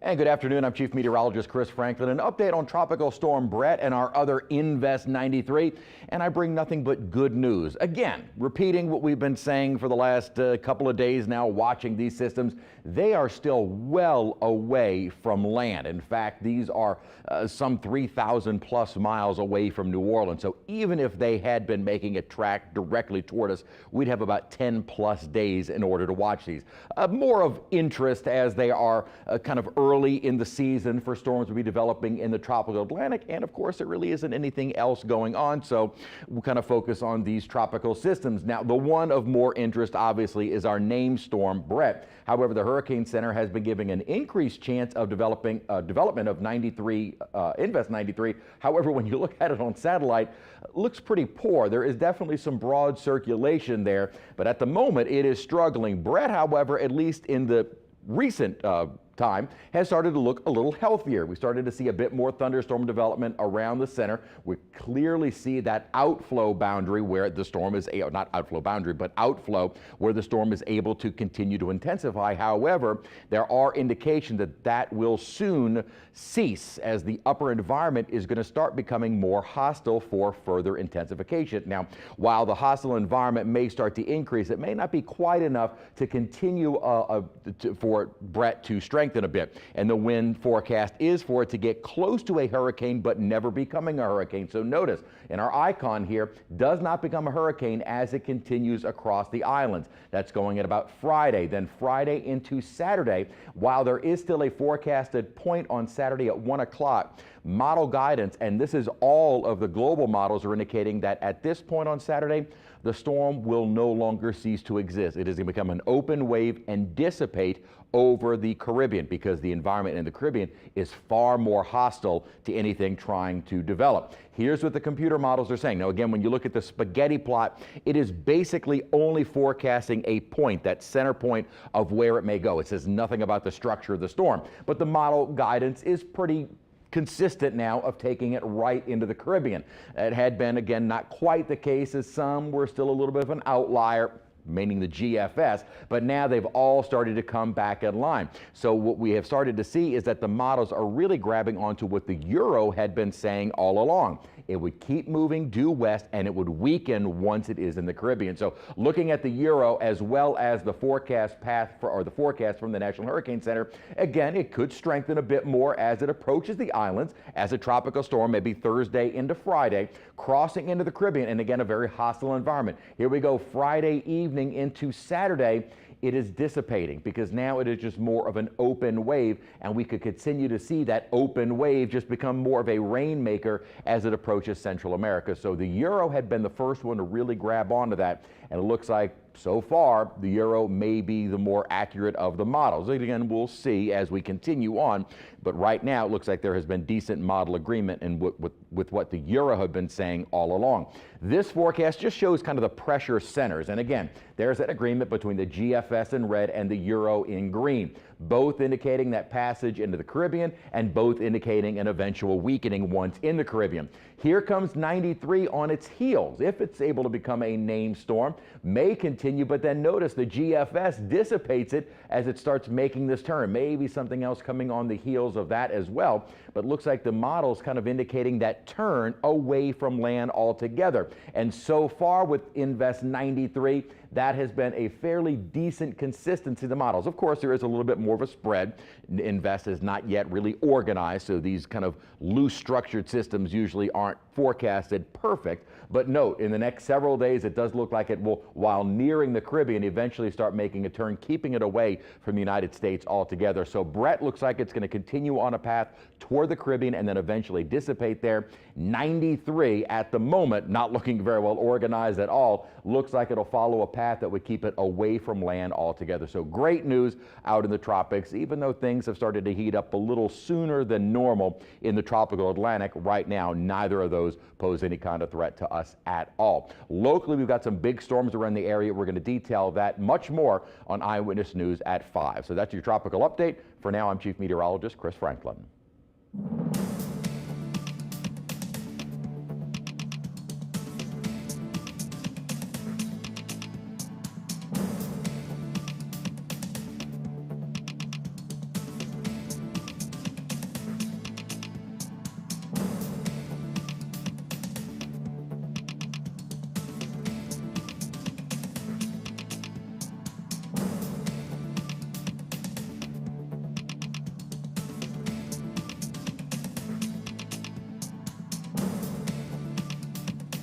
And good afternoon, I'm Chief Meteorologist Chris Franklin. An update on Tropical Storm Bret and our other Invest 93. And I bring nothing but good news. Again, repeating what we've been saying for the last couple of days now, watching these systems, they are still well away from land. In fact, these are some 3,000 plus miles away from New Orleans. So even if they had been making a track directly toward us, we'd have about 10 plus days in order to watch these. More of interest as they are kind of early in the season for storms to be developing in the tropical Atlantic, and of course there really isn't anything else going on, so we'll kind of focus on these tropical systems. Now, the one of more interest obviously is our named storm Bret. However, the Hurricane Center has been giving an increased chance of development of 93 Invest 93. However, when you look at it on satellite, it looks pretty poor. There is definitely some broad circulation there, but at the moment it is struggling. Bret, however, at least in the recent time, has started to look a little healthier. We started to see a bit more thunderstorm development around the center. We clearly see that outflow boundary where the storm is, not outflow boundary, but outflow where the storm is able to continue to intensify. However, there are indications that that will soon cease as the upper environment is going to start becoming more hostile for further intensification. Now, while the hostile environment may start to increase, it may not be quite enough to continue for Bret to strengthen a bit, and the wind forecast is for it to get close to a hurricane but never becoming a hurricane. So notice in our icon here, does not become a hurricane as it continues across the islands. That's going at about Friday, then Friday into Saturday. While there is still a forecasted point on Saturday at 1 o'clock, model guidance, and this is all of the global models, are indicating that at this point on Saturday, the storm will no longer cease to exist. It is going to become an open wave and dissipate over the Caribbean because the environment in the Caribbean is far more hostile to anything trying to develop. Here's what the computer models are saying. Now, again, when you look at the spaghetti plot, it is basically only forecasting a point, that center point of where it may go. It says nothing about the structure of the storm, but the model guidance is pretty consistent now of taking it right into the Caribbean. It had been, again, not quite the case, as some were still a little bit of an outlier, meaning the GFS, but now they've all started to come back in line. So what we have started to see is that the models are really grabbing onto what the Euro had been saying all along. It would keep moving due west and it would weaken once it is in the Caribbean. So looking at the Euro as well as the forecast path or the forecast from the National Hurricane Center, again, it could strengthen a bit more as it approaches the islands as a tropical storm, maybe Thursday into Friday, crossing into the Caribbean, and again, a very hostile environment. Here we go, Friday evening into Saturday, it is dissipating because now it is just more of an open wave, and we could continue to see that open wave just become more of a rainmaker as it approaches Central America. So the Euro had been the first one to really grab onto that, and it looks like so far the Euro may be the more accurate of the models. Again, we'll see as we continue on, but right now it looks like there has been decent model agreement in with what the Euro had been saying all along. This forecast just shows kind of the pressure centers, and again, there's that agreement between the GFS in red and the Euro in green, both indicating that passage into the Caribbean and both indicating an eventual weakening once in the Caribbean. Here comes 93 on its heels. If it's able to become a named storm, may continue, but then notice the GFS dissipates it as it starts making this turn. Maybe something else coming on the heels of that as well, but looks like the model's kind of indicating that turn away from land altogether. And so far with Invest 93, that has been a fairly decent consistency of the models. Of course, there is a little bit more of a spread. Invest is not yet really organized, so these kind of loose structured systems usually aren't forecasted perfect. But note, in the next several days, it does look like it will, while nearing the Caribbean, eventually start making a turn, keeping it away from the United States altogether. So Bret looks like it's going to continue on a path toward the Caribbean and then eventually dissipate there. 93 at the moment, not looking very well organized at all. Looks like it'll follow a path that would keep it away from land altogether. So great news out in the tropics, even though things have started to heat up a little sooner than normal in the tropical Atlantic. Right now, neither of those pose any kind of threat to us at all. Locally, we've got some big storms around the area. We're going to detail that much more on Eyewitness News at 5. So that's your tropical update. For now, I'm Chief Meteorologist Chris Franklin.